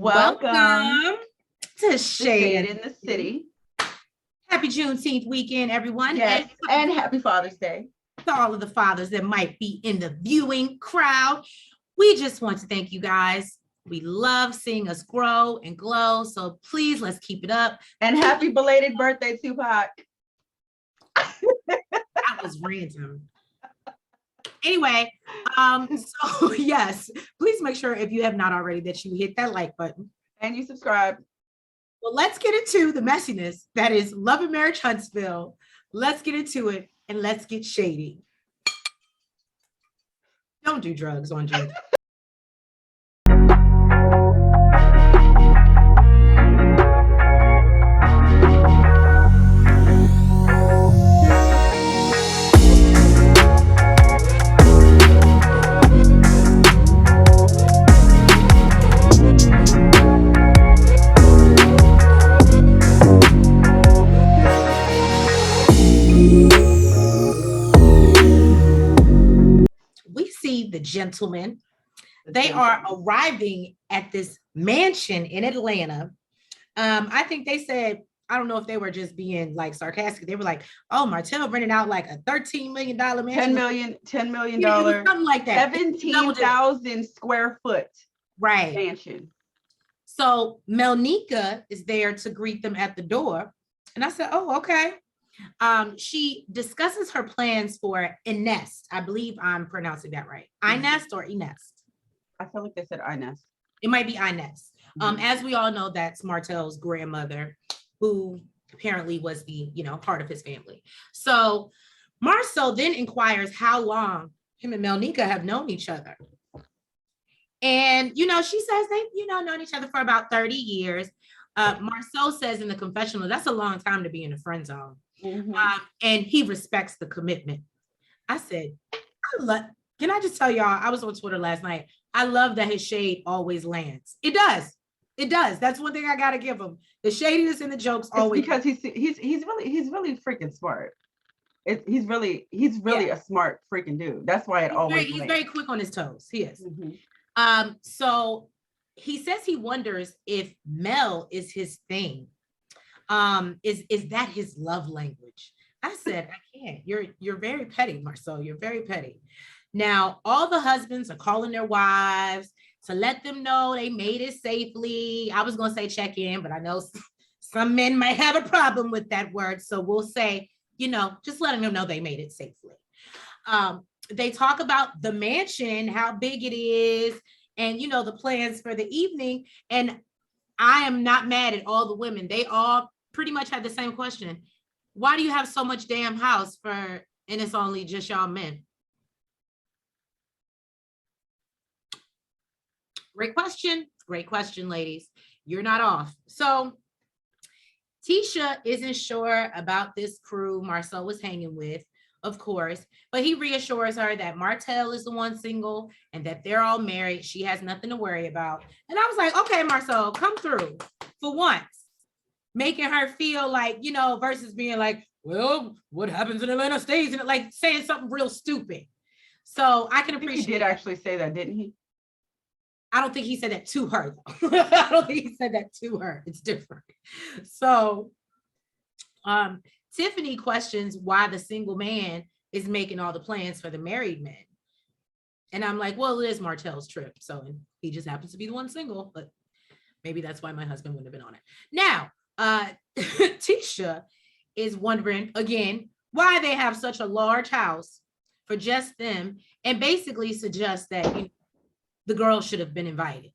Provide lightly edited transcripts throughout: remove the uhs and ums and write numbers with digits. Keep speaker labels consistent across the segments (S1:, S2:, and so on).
S1: Welcome
S2: to
S1: Shade in the City.
S2: Happy Juneteenth weekend, everyone.
S1: Yes, and happy Father's Day
S2: to all of the fathers that might be in the viewing crowd. We just want to thank you guys. We love seeing us grow and glow. So please, let's keep it up.
S1: And happy belated birthday, Tupac.
S2: That was random. Anyway, so yes, please make sure if you have not already that you hit that like button.
S1: And you subscribe.
S2: Well, let's get into the messiness that is Love and Marriage Huntsville. Let's get into it and let's get shady. Don't do drugs on June. The gentlemen, they are arriving at this mansion in Atlanta. I think they said, I don't know if they were just being like sarcastic. They were like, oh, Martel rented out like a $13 million mansion.
S1: $10 million.
S2: Something like that.
S1: 17,000 square foot mansion.
S2: So Melnika is there to greet them at the door. And I said, oh, okay. She discusses her plans for Inest. I believe I'm pronouncing that right. Inest or Inest?
S1: I feel like they said Inest.
S2: It might be Inest. As we all know, that's Martel's grandmother, who apparently was the, part of his family. So Marcel then inquires how long him and Melnika have known each other. And, she says they've, known each other for about 30 years. Marcel says in the confessional, that's a long time to be in the friend zone. And he respects the commitment. I said, can I just tell y'all, I was on Twitter last night. I love that his shade always lands. It does. That's one thing I gotta give him. The shadiness in the jokes always.
S1: Because he's really freaking smart. He's really a smart freaking dude. That's why
S2: he's very quick on his toes. He is. So he says he wonders if Mel is his thing. Is that his love language? I said, I can't. You're very petty, Marcel. You're very petty. Now, all the husbands are calling their wives to let them know they made it safely. I was going to say check in, but I know some men might have a problem with that word. So we'll say, just letting them know they made it safely. They talk about the mansion, how big it is, and, the plans for the evening. And I am not mad at all the women. They all pretty much had the same question. Why do you have so much damn house and it's only just y'all men? Great question, ladies. You're not off. So Tisha isn't sure about this crew Marcel was hanging with, of course, but he reassures her that Martel is the one single and that they're all married. She has nothing to worry about. And I was like, okay, Marcel, come through for once, making her feel like, versus being like, well, what happens in Atlanta stays in it, like saying something real stupid. So I can appreciate.
S1: He did actually say that, didn't he?
S2: I don't think he said that to her, though. I don't think he said that to her. It's different. So Tiffany questions why the single man is making all the plans for the married men. And I'm like, well, it is Martel's trip. So he just happens to be the one single, but maybe that's why my husband wouldn't have been on it. Now, Tisha is wondering, again, why they have such a large house for just them, and basically suggests that the girls should have been invited,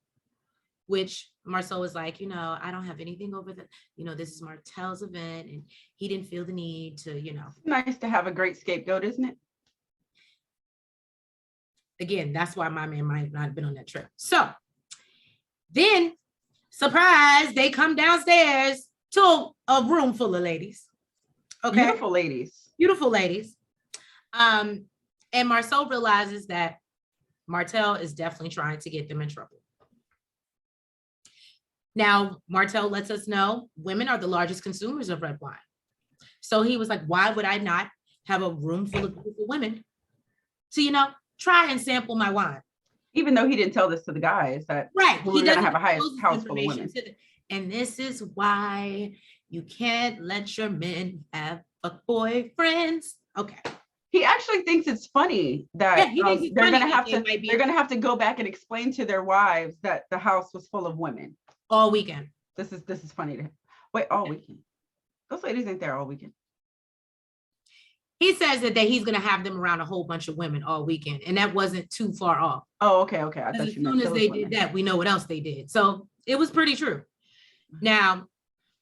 S2: which Marcel was like, I don't have anything over this is Martel's event, and he didn't feel the need to,
S1: It's nice to have a great scapegoat, isn't it?
S2: Again, that's why my man might not have been on that trip. So then, surprise, they come downstairs to a room full of ladies. Okay. Beautiful ladies. And Marcel realizes that Martel is definitely trying to get them in trouble. Now, Martel lets us know women are the largest consumers of red wine. So he was like, why would I not have a room full of beautiful women to, try and sample my wine?
S1: Even though he didn't tell this to the guys that
S2: right,
S1: we
S2: he
S1: were going to
S2: doesn't
S1: have a
S2: disclose this
S1: house full of
S2: information
S1: women.
S2: to them. And this is why you can't let your men have boyfriends. Okay.
S1: He actually thinks it's funny that
S2: Yeah, he thinks it's
S1: they're
S2: funny
S1: going to
S2: that
S1: have
S2: they
S1: to
S2: might be
S1: they're going to have to go back and explain to their wives that the house was full of women.
S2: all weekend.
S1: This is funny to him. Wait, all weekend. Those ladies ain't there all weekend.
S2: He says that he's going to have them around a whole bunch of women all weekend, and that wasn't too far off.
S1: Oh, okay. I thought
S2: As
S1: you meant
S2: soon as they
S1: women.
S2: did that, we know what else they did. So it was pretty true. Now,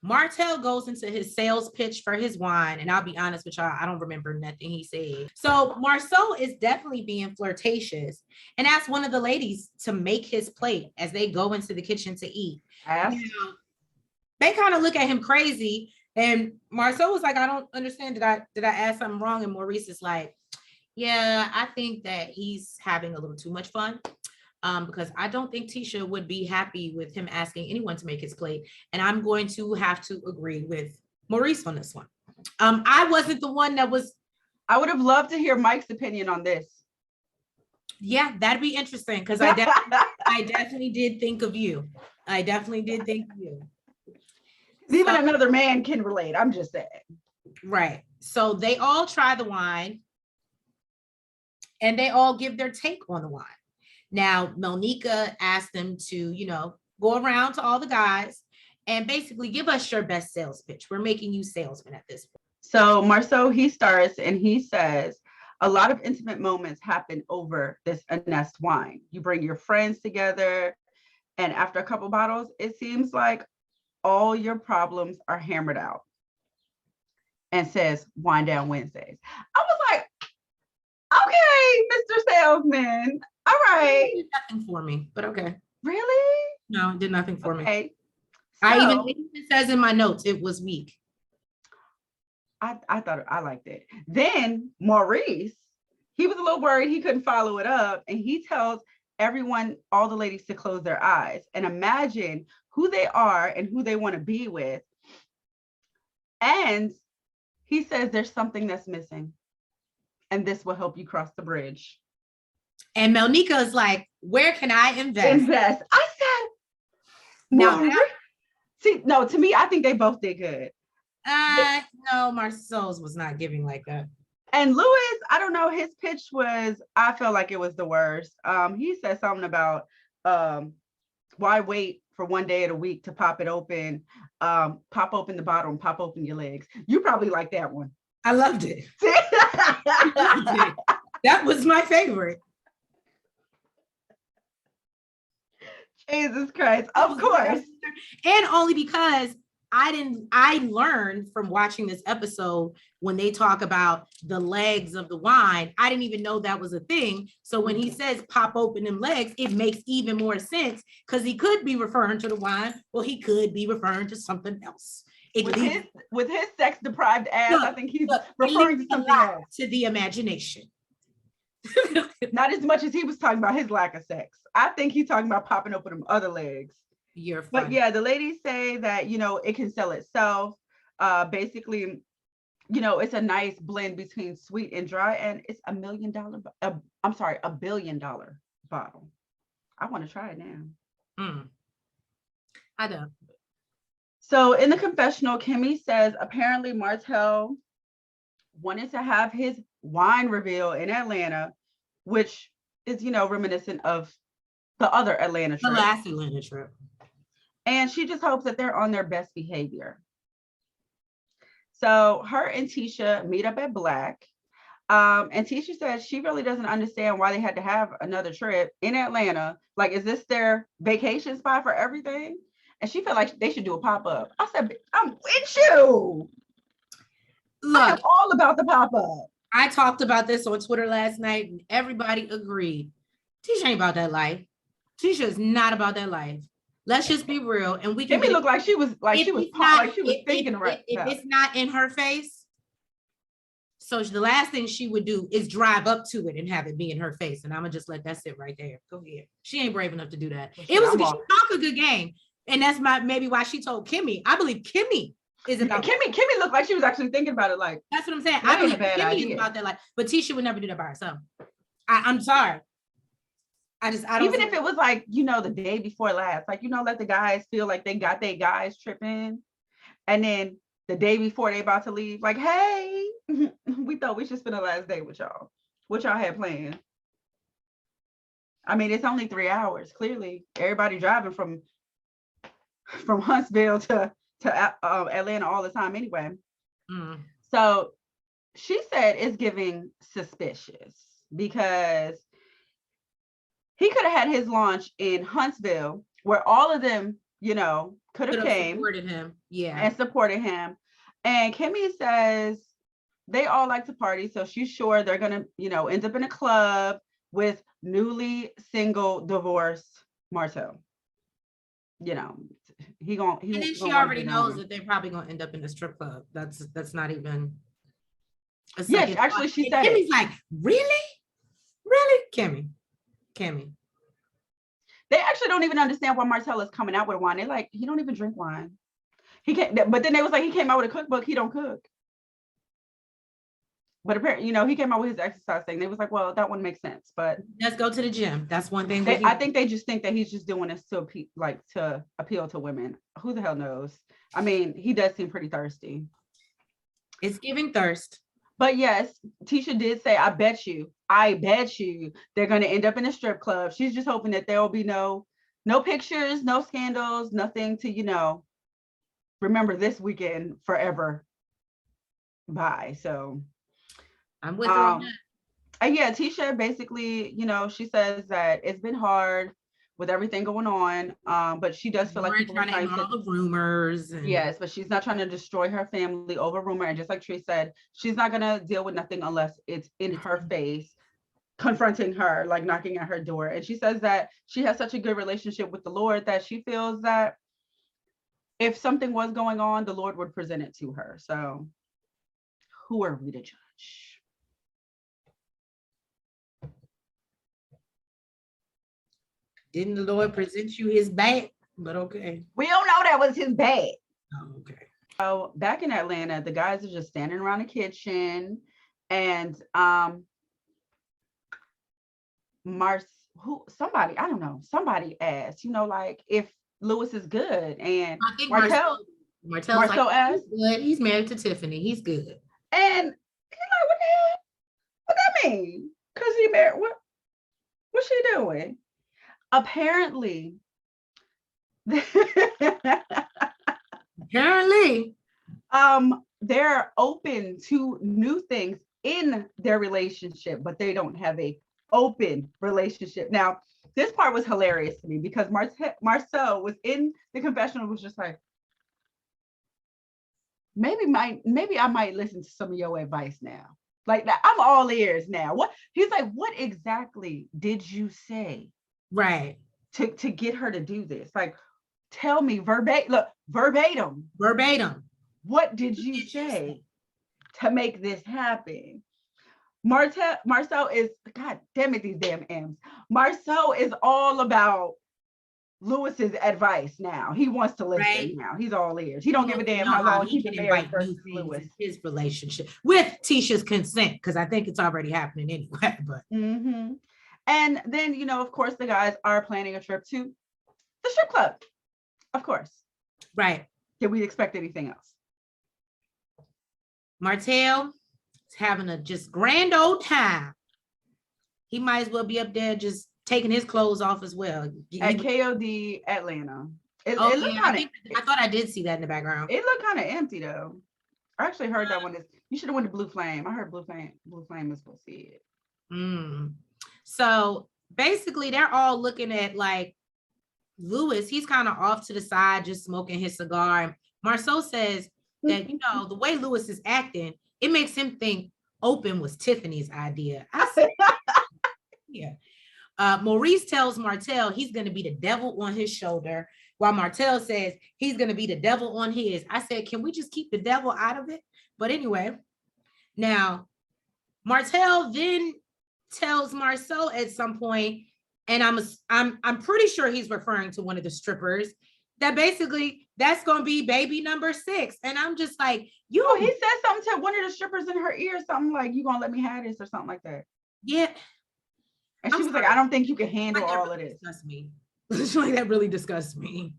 S2: Martel goes into his sales pitch for his wine, and I'll be honest with y'all, I don't remember nothing he said. So Marceau is definitely being flirtatious and asked one of the ladies to make his plate as they go into the kitchen to eat. Now, they kind of look at him crazy, and Marceau was like, I don't understand. Did I ask something wrong? And Maurice is like, yeah, I think that he's having a little too much fun. Because I don't think Tisha would be happy with him asking anyone to make his plate. And I'm going to have to agree with Maurice on this one. I wasn't the one that was.
S1: I would have loved to hear Mike's opinion on this.
S2: Yeah, that'd be interesting because I definitely did think of you. I definitely did think of you.
S1: Even another man can relate. I'm just saying. Right.
S2: So they all try the wine and they all give their take on the wine. Now, Melnika asked them to, go around to all the guys and basically give us your best sales pitch. We're making you salesmen at this point.
S1: So Marceau, he starts and he says, a lot of intimate moments happen over this Anest wine. You bring your friends together, and after a couple bottles, it seems like all your problems are hammered out. And says, Wine Down Wednesdays. I was like, okay, Mr. Salesman. All right.
S2: It did nothing for me, but okay.
S1: Really?
S2: No, it did nothing for me.
S1: So,
S2: I even it says in my notes it was weak.
S1: I thought I liked it. Then Maurice, he was a little worried he couldn't follow it up, and he tells everyone, all the ladies, to close their eyes and imagine who they are and who they want to be with. And he says there's something that's missing, and this will help you cross the bridge.
S2: And Melnika is like, where can I invest?
S1: I said, no. See, no, to me, I think they both did good.
S2: No, Marceau's was not giving like that.
S1: And Louis, I don't know, his pitch was, I felt like it was the worst. He said something about why wait for one day of the week to pop it open, pop open the bottle and pop open your legs. You probably like that one.
S2: I loved it. That was my favorite.
S1: Jesus Christ, of course.
S2: And only because I learned from watching this episode when they talk about the legs of the wine, I didn't even know that was a thing. So when he says pop open them legs, it makes even more sense because he could be referring to the wine, or he could be referring to something else.
S1: With his sex deprived ass, I think he's referring to something else.
S2: To the imagination.
S1: Not as much as he was talking about his lack of sex. I think he's talking about popping open them other legs.
S2: You're fine.
S1: But yeah, the ladies say that, it can sell itself. Basically, it's a nice blend between sweet and dry, and it's $1 billion bottle. I want to try it now.
S2: I don't.
S1: So in the confessional, Kimmy says apparently Martel wanted to have his wine reveal in Atlanta, which is, reminiscent of the other Atlanta trip.
S2: The last Atlanta trip.
S1: And she just hopes that they're on their best behavior. So her and Tisha meet up at Black. And Tisha says she really doesn't understand why they had to have another trip in Atlanta. Like, is this their vacation spot for everything? And she felt like they should do a pop-up. I said, I'm with you. Look, I'm all about the pop-up.
S2: I talked about this on Twitter last night, and everybody agreed. Tisha ain't about that life. Tisha is not about that life. Let's just be real, and we can.
S1: Kimmy looked like she was thinking right.
S2: If it's not in her face, so the last thing she would do is drive up to it and have it be in her face, and I'm gonna just let that sit right there. Go ahead. She ain't brave enough to do that. She talk a good game, and that's maybe why she told Kimmy. I believe Kimmy is about.
S1: Kimmy looked like she was actually thinking about it. Like,
S2: that's what I'm saying. I believe Kimmy is about that. Like, but Tisha would never do that by herself. I'm sorry. I don't
S1: even if it was like, the day before last, like, let the guys feel like they got their guys tripping. And then the day before they about to leave, like, hey, we thought we should spend the last day with y'all. What y'all had planned? I mean, it's only 3 hours. Clearly, everybody driving from Huntsville to Atlanta all the time anyway. So she said it's giving suspicious because he could have had his launch in Huntsville where all of them, could have came
S2: supported him. Yeah.
S1: And supported him. And Kimmy says they all like to party. So she's sure they're going to, end up in a club with newly single divorced Martel. He
S2: and then she already knows that they're probably going to end up in a strip club. That's not even.
S1: Yes, actually, she said
S2: Kimmy's like, really? Kimmy.
S1: They actually don't even understand why Martel is coming out with wine. They're like, he don't even drink wine. He can't. But then they was like, he came out with a cookbook. He don't cook. But apparently, he came out with his exercise thing. They was like, well, that one makes sense. But
S2: let's go to the gym. That's one thing.
S1: I think they just think that he's just doing this to appeal to women. Who the hell knows? I mean, he does seem pretty thirsty.
S2: It's giving thirst.
S1: But yes, Tisha did say, I bet you they're going to end up in a strip club. She's just hoping that there will be no pictures, no scandals, nothing to, remember this weekend forever by. So
S2: I'm with her on that.
S1: And yeah, Tisha basically, she says that it's been hard with everything going on, but she does feel like people
S2: are trying to all the rumors.
S1: Yes, but she's not trying to destroy her family over rumor. And just like Tree said, she's not going to deal with nothing unless it's in her face, confronting her, like knocking at her door. And she says that she has such a good relationship with the Lord that she feels that if something was going on, the Lord would present it to her. So who are we to judge?
S2: Didn't the Lord present you his bag? But okay.
S1: We don't know that was his bag.
S2: Oh, okay.
S1: So back in Atlanta, the guys are just standing around the kitchen and somebody asked, like if Lewis is good. And
S2: I think Martel asked, he's good. He's married to Tiffany. He's good.
S1: And he's like, what the hell? What that mean? Because he married, what's she doing? Apparently, they're open to new things in their relationship, but they don't have a open relationship. Now, this part was hilarious to me because Marcel was in the confessional, was just like, maybe I might listen to some of your advice now. Like that, I'm all ears now. What he's like, what exactly did you say?
S2: Right.
S1: To get her to do this? Like, tell me verbatim. What did you say to make this happen? Marcel is, God damn it, these damn M's. Marcel is all about Lewis's advice now. He wants to listen now. He's all ears. He don't give a damn how long he's been married versus Lewis.
S2: His relationship with Tisha's consent, because I think it's already happening anyway. But
S1: and then, of course, the guys are planning a trip to the strip club. Of course.
S2: Right.
S1: Did we expect anything else?
S2: Martel is having a just grand old time. He might as well be up there just taking his clothes off as well.
S1: At KOD Atlanta.
S2: I thought I did see that in the background.
S1: It looked kind of empty though. I actually heard that one is, you should have went to Blue Flame. I heard Blue Flame was supposed to see it.
S2: So basically they're all looking at like Lewis, he's kind of off to the side, just smoking his cigar. Marceau says that, the way Lewis is acting, it makes him think open was Tiffany's idea. I said, yeah. Maurice tells Martel he's going to be the devil on his shoulder, while Martel says he's going to be the devil on his. I said, can we just keep the devil out of it? But anyway, now Martel then tells Marceau at some point, and I'm pretty sure he's referring to one of the strippers, that basically that's going to be baby number 6. And I'm just like, he
S1: said something to one of the strippers in her ear, something like, you going to let me have this or something like that.
S2: Yeah.
S1: And she was like, I don't think you can handle
S2: like
S1: all
S2: really
S1: of this.
S2: Disgusts me. Like that really disgusts me.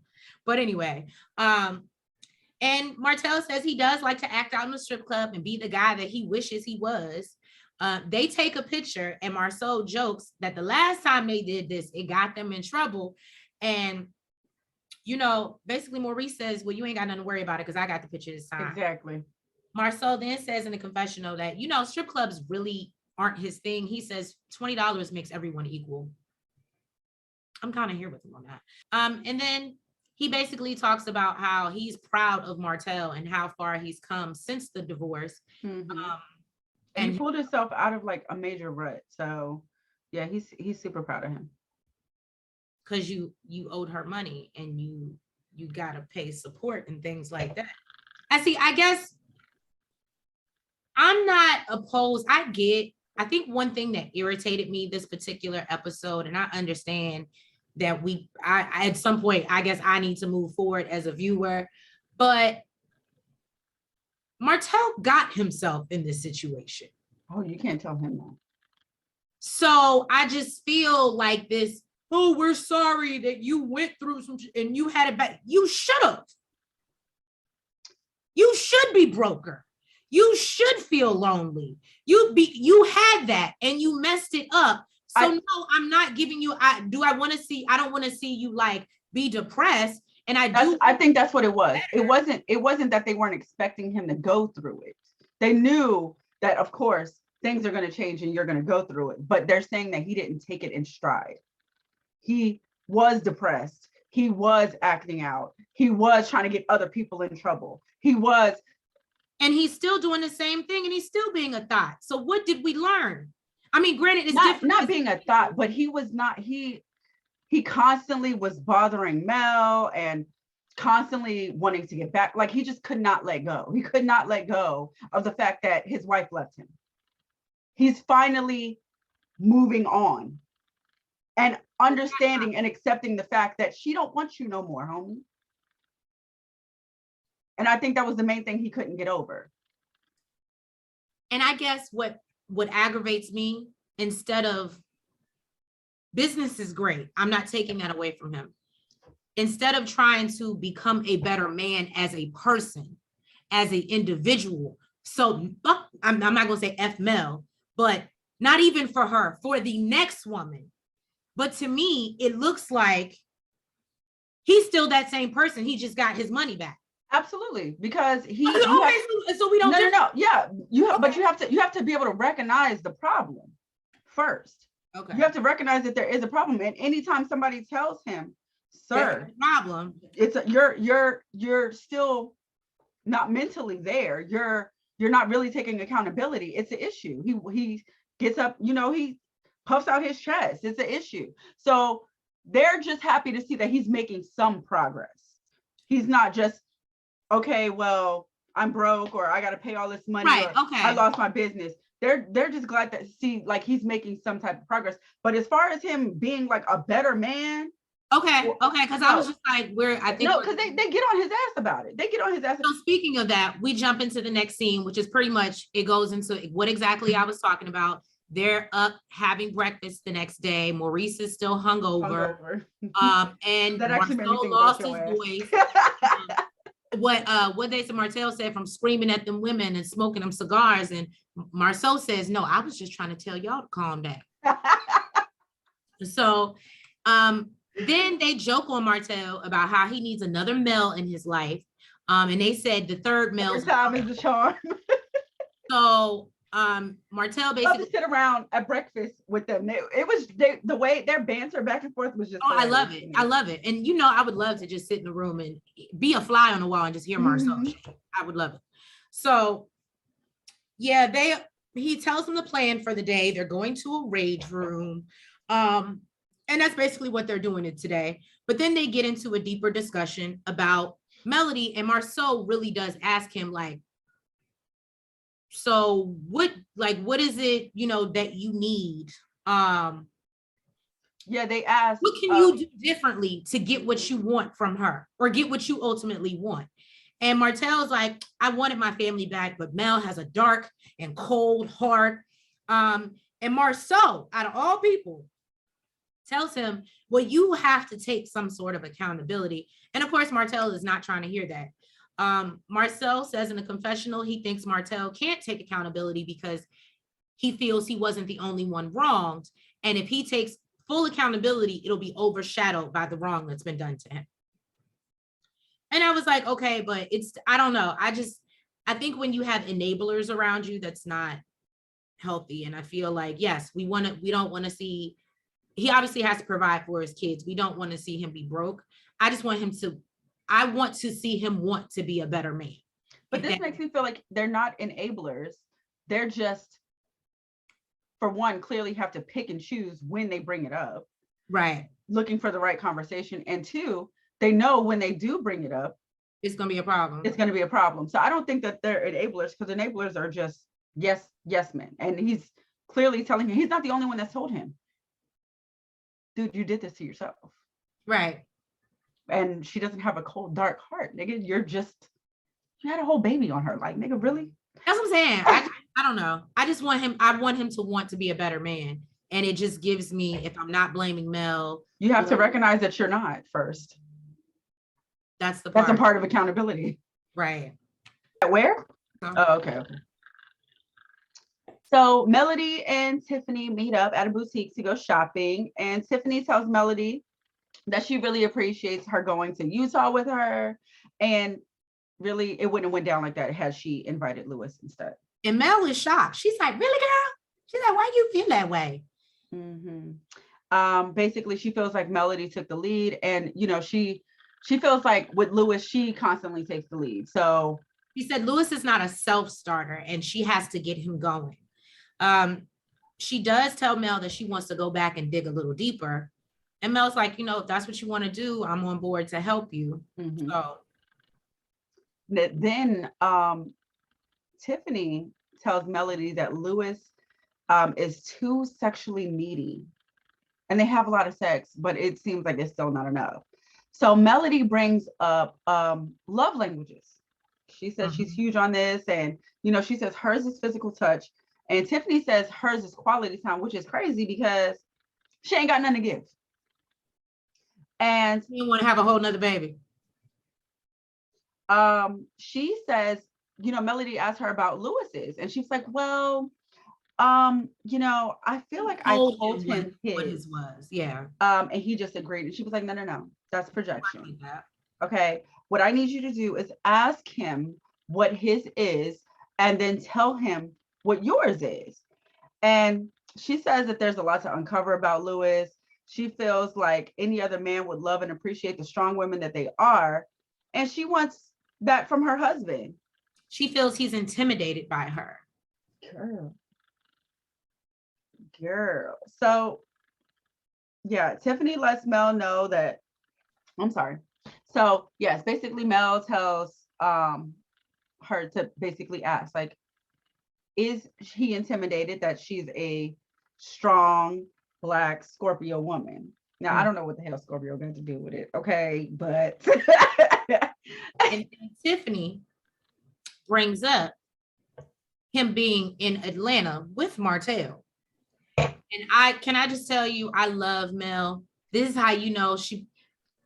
S2: But anyway, and Martel says he does like to act out in the strip club and be the guy that he wishes he was. They take a picture and Marceau jokes that the last time they did this, it got them in trouble. And, you know, basically Maurice says, well, you ain't got nothing to worry about it because I got the picture this time.
S1: Exactly.
S2: Marceau then says in the confessional that, you know, strip clubs really aren't his thing. He says $20 makes everyone equal. I'm kind of here with him on that. And then he basically talks about how he's proud of Martel and how far he's come since the divorce.
S1: Mm-hmm. And he pulled himself out of like a major rut. So yeah, he's super proud of him.
S2: Because you owed her money and you gotta pay support and things like that. I guess I'm not opposed. I think one thing that irritated me this particular episode, and I understand that I at some point, I guess I need to move forward as a viewer, but Martel got himself in this situation.
S1: Oh, you can't tell him that.
S2: So I just feel like this, oh, we're sorry that you went through some and you had it back. You should have. You should be broker. You should feel lonely. You had that and you messed it up. So no, I'm not giving you. I don't want to see you like be depressed. And I
S1: think that's what it was. It wasn't that they weren't expecting him to go through it. They knew that, of course, things are going to change and you're going to go through it. But they're saying that he didn't take it in stride. He was depressed. He was acting out. He was trying to get other people in trouble.
S2: And he's still doing the same thing and he's still being a thought. So what did we learn? I mean, granted, it's
S1: not being a thought, but he constantly was bothering Mel and constantly wanting to get back. Like he just could not let go. He could not let go of the fact that his wife left him. He's finally moving on and understanding and accepting the fact that she don't want you no more, homie. And I think that was the main thing he couldn't get over.
S2: And I guess what aggravates me, instead of business is great, I'm not taking that away from him. Instead of trying to become a better man as a person, as an individual. So I'm not going to say F Mel, but not even for her, for the next woman. But to me, it looks like he's still that same person. He just got his money back.
S1: Absolutely, because
S2: so we don't.
S1: No. Yeah, but you have to be able to recognize the problem first. Okay. You have to recognize that there is a problem, and anytime somebody tells him, "Sir,
S2: problem,"
S1: you're still not mentally there. You're not really taking accountability. It's an issue. He gets up, he puffs out his chest. It's an issue. So they're just happy to see that he's making some progress. He's not just, okay, well, I'm broke, or I got to pay all this money,
S2: right?
S1: Or
S2: okay,
S1: I lost my business. They're just glad to see like he's making some type of progress. But as far as him being like a better man,
S2: okay, because I was just like,
S1: because they get on his ass about it. They get on his ass.
S2: So speaking of that, we jump into the next scene, which is pretty much, it goes into what exactly I was talking about. They're up having breakfast the next day. Maurice is still hungover. And
S1: that actually
S2: Marcel lost his voice. What they said, Martel said, from screaming at them women and smoking them cigars, and Marceau says, no, I was just trying to tell y'all to calm down. So then they joke on Martel about how he needs another Mel in his life, and they said the third Mel
S1: time is the charm.
S2: So Martel basically
S1: to sit around at breakfast with them. The way their banter back and forth was just
S2: I love it. And I would love to just sit in the room and be a fly on the wall and just hear Marceau. Mm-hmm. I would love it. So yeah, he tells them the plan for the day. They're going to a rage room, and that's basically what they're doing it today. But then they get into a deeper discussion about Melody, and Marceau really does ask him, like, so what is it, that you need?
S1: They asked,
S2: what can you do differently to get what you want from her, or get what you ultimately want? And Martel's like, I wanted my family back, but Mel has a dark and cold heart. And Marceau, out of all people, tells him, well, you have to take some sort of accountability. And of course, Martel is not trying to hear that. Marcel says in a confessional, he thinks Martel can't take accountability because he feels he wasn't the only one wronged. And if he takes full accountability, it'll be overshadowed by the wrong that's been done to him. And I was like, okay, but I don't know. I think when you have enablers around you, that's not healthy. And I feel like, yes, we don't want to see, he obviously has to provide for his kids. We don't want to see him be broke. I want to see him want to be a better man.
S1: But this makes me feel like they're not enablers. They're just, for one, clearly have to pick and choose when they bring it up.
S2: Right.
S1: Looking for the right conversation. And two, they know when they do bring it up,
S2: it's going to be a problem.
S1: It's going to be a problem. So I don't think that they're enablers, because enablers are just yes men. And he's clearly telling him, he's not the only one that's told him, dude, you did this to yourself.
S2: Right.
S1: And she doesn't have a cold, dark heart. Nigga, you had a whole baby on her. Like, nigga, really?
S2: That's what I'm saying. I don't know. I want him to want to be a better man. And it just gives me, if I'm not blaming Mel.
S1: You have to recognize that you're not first.
S2: That's a
S1: part of accountability.
S2: Right.
S1: Where? Oh, okay. So Melody and Tiffany meet up at a boutique to go shopping. And Tiffany tells Melody that she really appreciates her going to Utah with her. And really, it wouldn't have went down like that had she invited Lewis instead.
S2: And Mel is shocked. She's like, really, girl? She's like, why you feel that way?
S1: Mm-hmm. Basically, she feels like Melody took the lead. And, she feels like with Lewis, she constantly takes the lead. So
S2: she said Lewis is not a self-starter and she has to get him going. She does tell Mel that she wants to go back and dig a little deeper. And Mel's like, if that's what you want to do, I'm on board to help you. Mm-hmm. So
S1: then Tiffany tells Melody that Lewis is too sexually needy. And they have a lot of sex, but it seems like it's still not enough. So Melody brings up love languages. She says she's huge on this. And, she says hers is physical touch. And Tiffany says hers is quality time, which is crazy because she ain't got nothing to give. And
S2: you want to have a whole nother baby.
S1: She says, Melody asked her about Lewis's. And she's like, well, I feel like I told him
S2: what his was. Yeah.
S1: And he just agreed. And she was like, no. That's projection. Okay. What I need you to do is ask him what his is and then tell him what yours is. And she says that there's a lot to uncover about Lewis. She feels like any other man would love and appreciate the strong women that they are. And she wants that from her husband.
S2: She feels he's intimidated by her.
S1: Girl. So yeah, Tiffany lets Mel know that, I'm sorry. So yes, basically Mel tells her to basically ask, like, is he intimidated that she's a strong Black Scorpio woman? Now, I don't know what the hell Scorpio got to do with it. Okay, but
S2: and Tiffany brings up him being in Atlanta with Martel. And I just tell you, I love Mel. This is how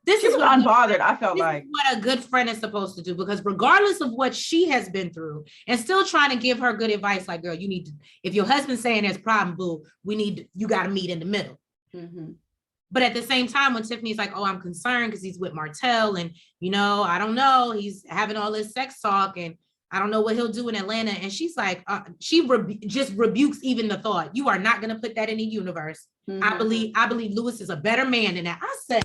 S2: this is what
S1: unbothered. I felt like
S2: what a good friend is supposed to do, because regardless of what she has been through, and still trying to give her good advice, like, girl, you need to, if your husband's saying there's a problem, boo, you got to meet in the middle. Mm-hmm. But at the same time, when Tiffany's like, oh, I'm concerned because he's with Martel, and I don't know, he's having all this sex talk, and I don't know what he'll do in Atlanta. And she's like, she just rebukes even the thought. You are not going to put that in the universe. Mm-hmm. I believe Lewis is a better man than that. I said,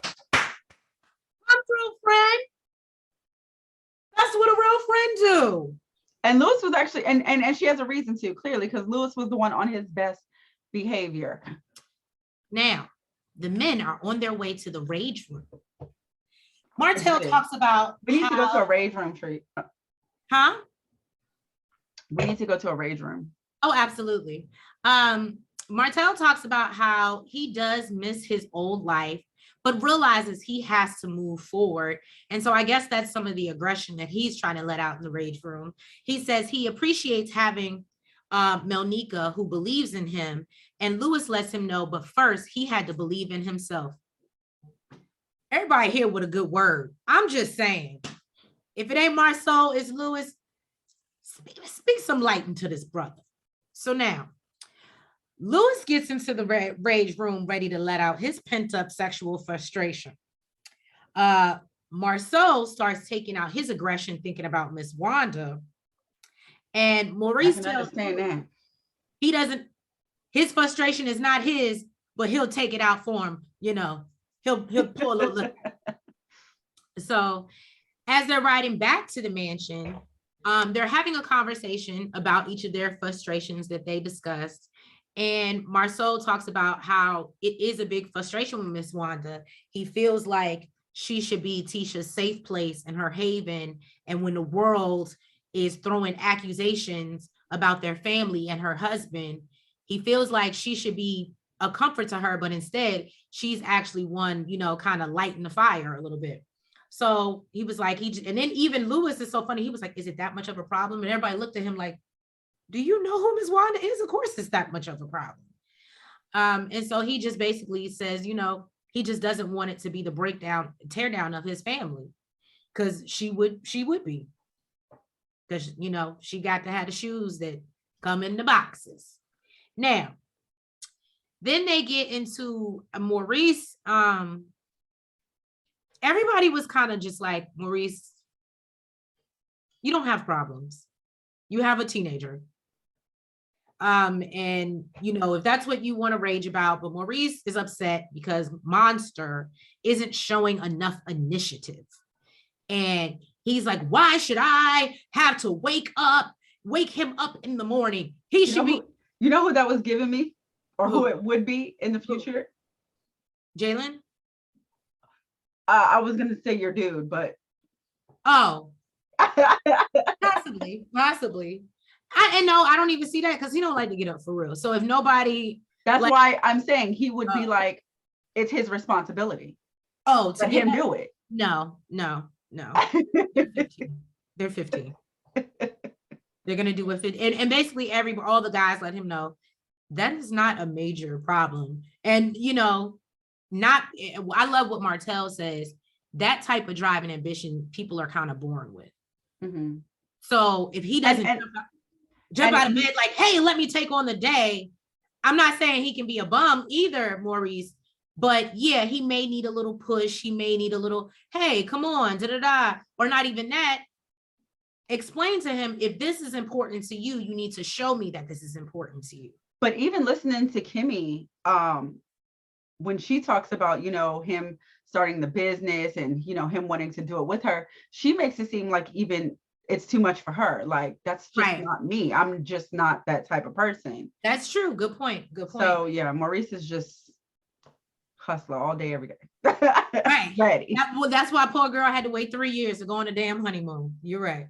S2: I'm real friend. That's what a real friend do.
S1: And Lewis was actually, and she has a reason to, clearly, because Lewis was the one on his best behavior.
S2: Now, the men are on their way to the rage room. Martel talks about
S1: we need to go to a rage room treat.
S2: Huh?
S1: We need to go to a rage room.
S2: Oh, absolutely. Martel talks about how he does miss his old life, but realizes he has to move forward. And so I guess that's some of the aggression that he's trying to let out in the rage room. He says he appreciates having Melnica, who believes in him. And Lewis lets him know, but first he had to believe in himself. Everybody here with a good word. I'm just saying, if it ain't Marceau, it's Lewis. Speak some light into this brother. So now, Lewis gets into the rage room ready to let out his pent-up sexual frustration. Marceau starts taking out his aggression thinking about Miss Wanda. And Maurice tells him he doesn't, his frustration is not his, but he'll take it out for him. You know, he'll pull a little. So as they're riding back to the mansion, they're having a conversation about each of their frustrations that they discussed. And Marceau talks about how it is a big frustration with Miss Wanda. He feels like she should be Tisha's safe place and her haven. And when the world is throwing accusations about their family and her husband, he feels like she should be a comfort to her, but instead she's actually one, you know, kind of lighting the fire a little bit. So he was like, and then even Lewis is so funny. He was like, is it that much of a problem? And everybody looked at him like, do you know who Ms. Wanda is? Of course it's that much of a problem. And so he just basically says, you know, he just doesn't want it to be the tear down of his family. Cause she would be. Cause you know, she got to have the shoes that come in the boxes. Now, then they get into Maurice. Everybody was kind of just like, Maurice, you don't have problems. You have a teenager. And you know, if that's what you want to rage about, but Maurice is upset because Monster isn't showing enough initiative. And he's like, why should I have to wake him up in the morning? He should be.
S1: You know who that was giving me? Or who it would be in the future?
S2: Jalen?
S1: I was going to say your dude, but.
S2: Oh. Possibly. I don't even see that because he don't like to get up for real. So if nobody.
S1: That's why I'm saying he would be like, it's his responsibility.
S2: Oh, to
S1: let him do it.
S2: No. They're 15. They're going to do it. And basically all the guys let him know that is not a major problem. And, you know, I love what Martel says, that type of drive and ambition, people are kind of born with. Mm-hmm. So if he doesn't jump out of bed like, hey, let me take on the day. I'm not saying he can be a bum either, Maurice, but yeah, he may need a little push. He may need a little, hey, come on, or not even that. Explain to him, if this is important to you, you need to show me that this is important to you.
S1: But even listening to Kimmy, when she talks about, you know, him starting the business and, you know, him wanting to do it with her, she makes it seem like even it's too much for her. Like, that's just not me. I'm just not that type of person.
S2: That's true. Good point.
S1: So yeah, Maurice is just hustler all day, every day. Right. Ready.
S2: That's why poor girl had to wait 3 years to go on a damn honeymoon. You're right.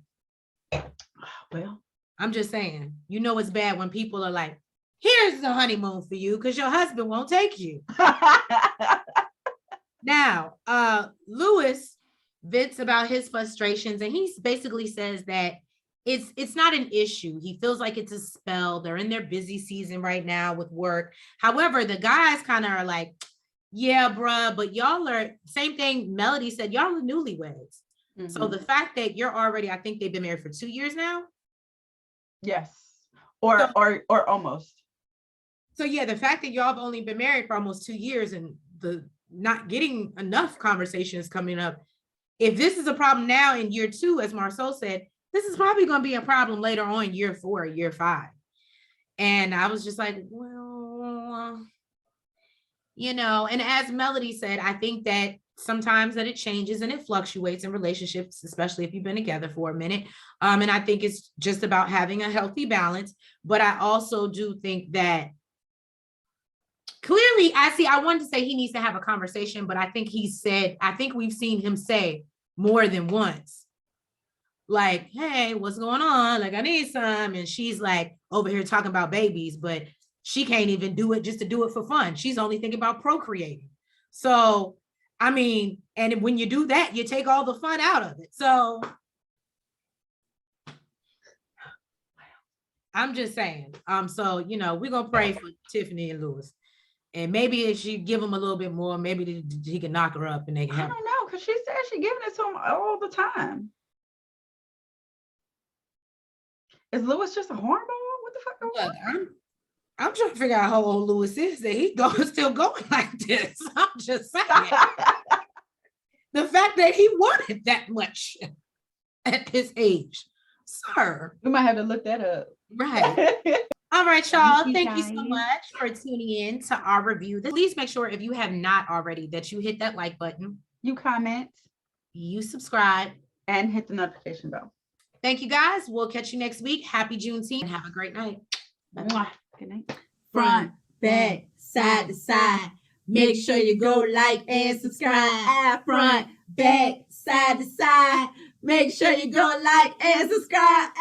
S1: Well,
S2: I'm just saying, you know, it's bad when people are like, here's the honeymoon for you because your husband won't take you. Now, Lewis vents about his frustrations, and he basically says that it's not an issue. He feels like it's a spell. They're in their busy season right now with work. However, the guys kind of are like, yeah, bruh, but y'all are, same thing Melody said, y'all are newlyweds. Mm-hmm. So the fact that you're already, I think they've been married for 2 years now.
S1: Yes. Or almost.
S2: So yeah, the fact that y'all have only been married for almost 2 years and the not getting enough conversations coming up. If this is a problem now in year 2, as Marceau said, this is probably going to be a problem later on, year 4, year 5. And I was just like, well, you know, and as Melody said, I think that sometimes that it changes and it fluctuates in relationships, especially if you've been together for a minute. And I think it's just about having a healthy balance. But I also do think that clearly, I wanted to say he needs to have a conversation, but I think we've seen him say more than once, like, hey, what's going on? Like, I need some. And she's like over here talking about babies, but she can't even do it just to do it for fun. She's only thinking about procreating. So, I mean, and when you do that, you take all the fun out of it. So I'm just saying. So we're gonna pray for Tiffany and Lewis. And maybe if she give him a little bit more, maybe he can knock her up and they can have.
S1: I don't know, because she said she giving it to him all the time. Is Lewis just a hornball? What the fuck?
S2: Look, I'm trying to figure out how old Lewis is that he's still going like this. I'm just saying. The fact that he wanted that much at his age, sir.
S1: We might have to look that up.
S2: Right. All right, y'all. Thank you so much for tuning in to our review. Please make sure, if you have not already, that you hit that like button.
S1: You comment.
S2: You subscribe.
S1: And hit the notification bell.
S2: Thank you, guys. We'll catch you next week. Happy Juneteenth and have a great night.
S1: Bye. Good night.
S3: Front, back, side to side. Make sure you go like and subscribe. Front, back, side to side. Make sure you go like and subscribe.